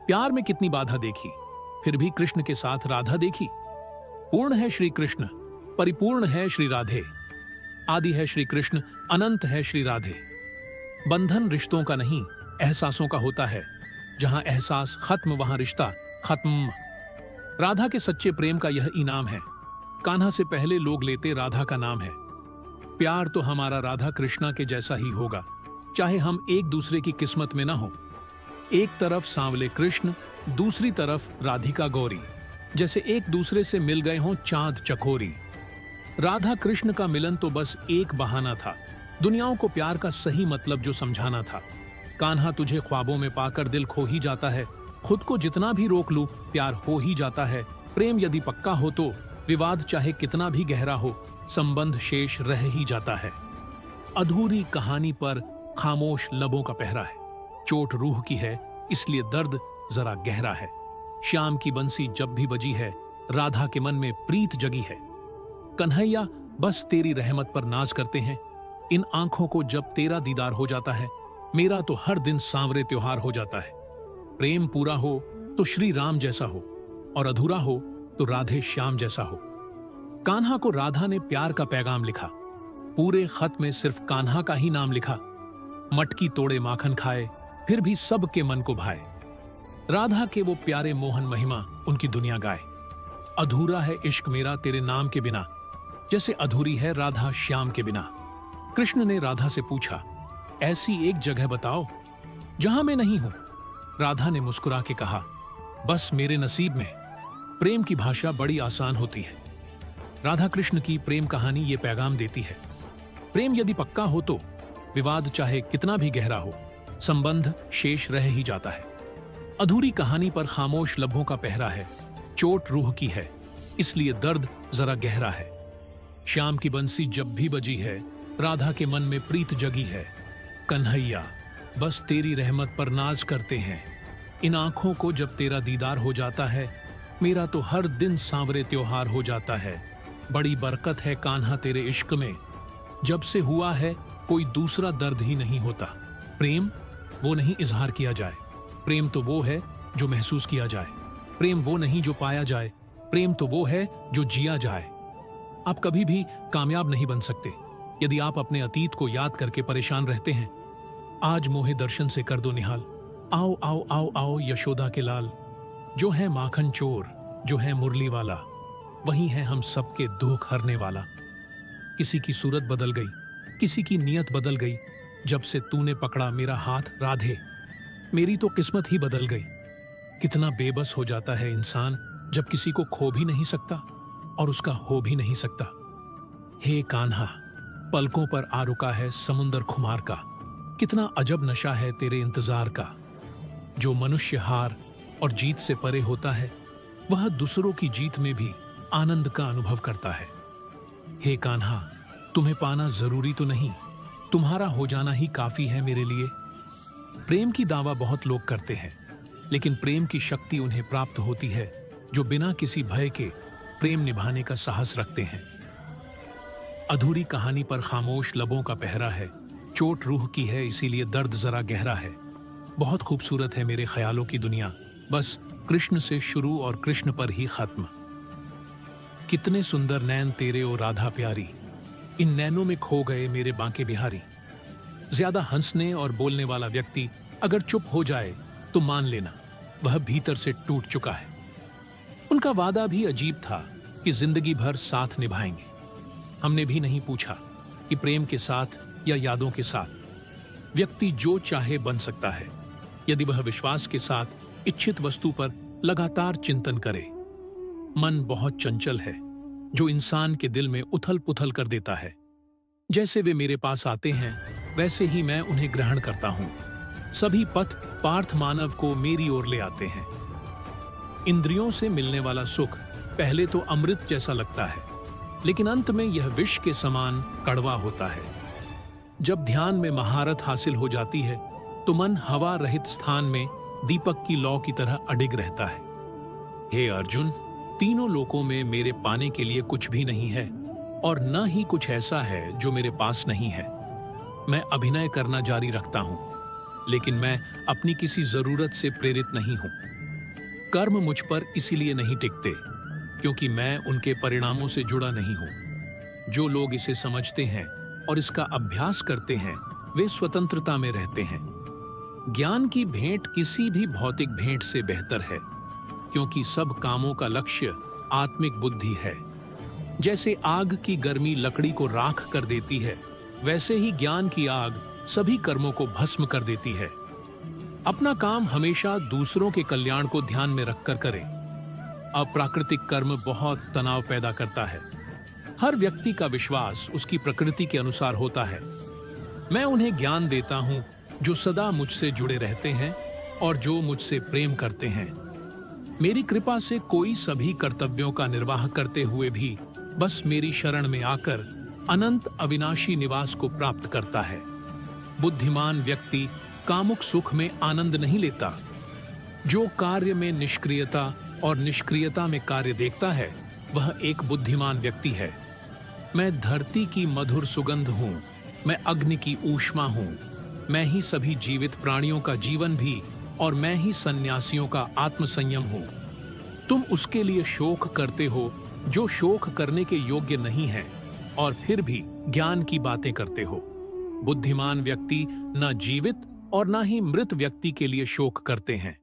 प्यार में कितनी बाधा देखी, फिर भी कृष्ण के साथ राधा देखी। पूर्ण है श्री कृष्ण, परिपूर्ण है श्री राधे। आदि है श्री कृष्ण, अनंत है श्री राधे। बंधन रिश्तों का नहीं, एहसासों का होता है। जहां एहसास खत्म वहां रिश्ता खत्म। राधा के सच्चे प्रेम का यह इनाम है। कान्हा से पहले लोग लेते राधा का नाम है। प्यार तो हमारा राधा कृष्णा के जैसा ही होगा, चाहे हम एक दूसरे की किस्मत में ना हो। एक तरफ सांवले कृष्ण, दूसरी तरफ राधिका गौरी, जैसे एक दूसरे से मिल गए हों चांद चकोरी। राधा कृष्ण का मिलन तो बस एक बहाना था, दुनियाओं को प्यार का सही मतलब जो समझाना था। कान्हा तुझे ख्वाबों में पाकर दिल खो ही जाता है, खुद को जितना भी रोक लूं प्यार हो ही जाता है। प्रेम यदि पक्का हो तो विवाद चाहे कितना भी गहरा हो, संबंध शेष रह ही जाता है। अधूरी कहानी पर खामोश लबों का पहरा है। चोट रूह की है, इसलिए दर्द जरा गहरा है। श्याम की बंसी जब भी बजी है, राधा के मन में प्रीत जगी है। कन्हैया बस तेरी रहमत पर नाज करते हैं। इन आंखों को जब तेरा दीदार हो जाता है, मेरा तो हर दिन सांवरे त्योहार हो जाता है। प्रेम पूरा हो तो श्री राम जैसा हो, और अधूरा हो तो राधे श्याम जैसा हो। कान्हा को राधा ने प्यार का पैगाम लिखा। पूरे खत में सिर्फ कान्हा का ही नाम लिखा। मटकी तोड़े माखन खाए, फिर भी सबके मन को भाए। राधा के वो प्यारे मोहन महिमा उनकी दुनिया गाए। अधूरा है इश्क मेरा तेरे नाम के बिना, जैसे अधूरी है राधा श्याम के बिना। कृष्ण ने राधा से पूछा, ऐसी एक जगह बताओ जहां मैं नहीं हूं। राधा ने मुस्कुरा के कहा, बस मेरे नसीब में। प्रेम की भाषा बड़ी आसान होती है। राधा कृष्ण की प्रेम कहानी ये पैगाम देती है, प्रेम यदि पक्का हो तो विवाद चाहे कितना भी गहरा हो, संबंध शेष रह ही जाता है। अधूरी कहानी पर खामोश लब्बों का पहरा है। चोट रूह की है, इसलिए दर्द जरा गहरा है। श्याम की बंसी जब भी बजी है, राधा के मन में प्रीत जगी है। कन्हैया बस तेरी रहमत पर नाज करते हैं। इन आंखों को जब तेरा दीदार हो जाता है, मेरा तो हर दिन सांवरे त्योहार हो जाता है। बड़ी बरकत है कान्हा तेरे इश्क में, जब से हुआ है कोई दूसरा दर्द ही नहीं होता। प्रेम वो नहीं इजहार किया जाए, प्रेम तो वो है जो महसूस किया जाए। प्रेम वो नहीं जो पाया जाए, प्रेम तो वो है जो जिया जाए। आप कभी भी कामयाब नहीं बन सकते यदि आप अपने अतीत को याद करके परेशान रहते हैं। आज मोहे दर्शन से कर दो निहाल। आओ आओ आओ आओ यशोदा के लाल, जो है माखन चोर, जो है मुरली वाला, वही है हम सबके दुख हरने वाला। किसी की सूरत बदल गई, किसी की नीयत बदल गई, जब से तूने पकड़ा मेरा हाथ राधे, मेरी तो किस्मत ही बदल गई। कितना बेबस हो जाता है इंसान जब किसी को खो भी नहीं सकता और उसका हो भी नहीं सकता। हे कान्हा, पलकों पर आ रुका है समुंदर खुमार का, कितना अजब नशा है तेरे इंतजार का। जो मनुष्य हार और जीत से परे होता है, वह दूसरों की जीत में भी आनंद का अनुभव करता है। हे कान्हा, तुम्हें पाना जरूरी तो नहीं, तुम्हारा हो जाना ही काफी है मेरे लिए। प्रेम की दावा बहुत लोग करते हैं, लेकिन प्रेम की शक्ति उन्हें प्राप्त होती है जो बिना किसी भय के प्रेम निभाने का साहस रखते हैं। अधूरी कहानी पर खामोश लबों का पहरा है। चोट रूह की है, इसीलिए दर्द जरा गहरा है। बहुत खूबसूरत है मेरे ख्यालों की दुनिया, बस कृष्ण से शुरू और कृष्ण पर ही खत्म। कितने सुंदर नैन तेरे ओ राधा प्यारी, इन नैनों में खो गए मेरे बांके बिहारी। ज्यादा हंसने और बोलने वाला व्यक्ति अगर चुप हो जाए तो मान लेना वह भीतर से टूट चुका है। उनका वादा भी अजीब था कि जिंदगी भर साथ निभाएंगे। हमने भी नहीं पूछा कि प्रेम के साथ या यादों के साथ। व्यक्ति जो चाहे बन सकता है यदि वह विश्वास के साथ इच्छित वस्तु पर लगातार चिंतन करे। मन बहुत चंचल है जो इंसान के दिल में उथल पुथल कर देता है। जैसे वे मेरे पास आते हैं वैसे ही मैं उन्हें ग्रहण करता हूं। सभी पथ पार्थ मानव को मेरी ओर ले आते हैं। इंद्रियों से मिलने वाला सुख पहले तो अमृत जैसा लगता है, लेकिन अंत में यह विष के समान कड़वा होता है। जब ध्यान में महारत हासिल हो जाती है तो मन हवा रहित स्थान में दीपक की लौ की तरह अडिग रहता है। हे अर्जुन, तीनों लोकों में मेरे पाने के लिए कुछ भी नहीं है और न ही कुछ ऐसा है जो मेरे पास नहीं है। मैं अभिनय करना जारी रखता हूं, लेकिन मैं अपनी किसी जरूरत से प्रेरित नहीं हूं। कर्म मुझ पर इसीलिए नहीं टिकते क्योंकि मैं उनके परिणामों से जुड़ा नहीं हूं। जो लोग इसे समझते हैं और इसका अभ्यास करते हैं वे स्वतंत्रता में रहते हैं। ज्ञान की भेंट किसी भी भौतिक भेंट से बेहतर है क्योंकि सब कामों का लक्ष्य आत्मिक बुद्धि है। जैसे आग की गर्मी लकड़ी को राख कर देती है, वैसे ही ज्ञान की आग सभी कर्मों को भस्म कर देती है। अपना काम हमेशा दूसरों के कल्याण को ध्यान में रखकर करें। अप्राकृतिक कर्म बहुत तनाव पैदा करता है। हर व्यक्ति का विश्वास उसकी प्रकृति के अनुसार होता है। मैं उन्हें ज्ञान देता हूं जो सदा मुझसे जुड़े रहते हैं और जो मुझसे प्रेम करते हैं। मेरी कृपा से कोई सभी कर्तव्यों का निर्वाह करते हुए भी बस मेरी शरण में आकर अनंत अविनाशी निवास को प्राप्त करता है। बुद्धिमान व्यक्ति कामुक सुख में आनंद नहीं लेता। जो कार्य में निष्क्रियता और निष्क्रियता में कार्य देखता है वह एक बुद्धिमान व्यक्ति है। मैं धरती की मधुर सुगंध हूँ, मैं अग्नि की ऊष्मा हूँ, मैं ही सभी जीवित प्राणियों का जीवन भी और मैं ही सन्यासियों का आत्मसंयम हूँ। तुम उसके लिए शोक करते हो जो शोक करने के योग्य नहीं है और फिर भी ज्ञान की बातें करते हो। बुद्धिमान व्यक्ति न जीवित और न ही मृत व्यक्ति के लिए शोक करते हैं।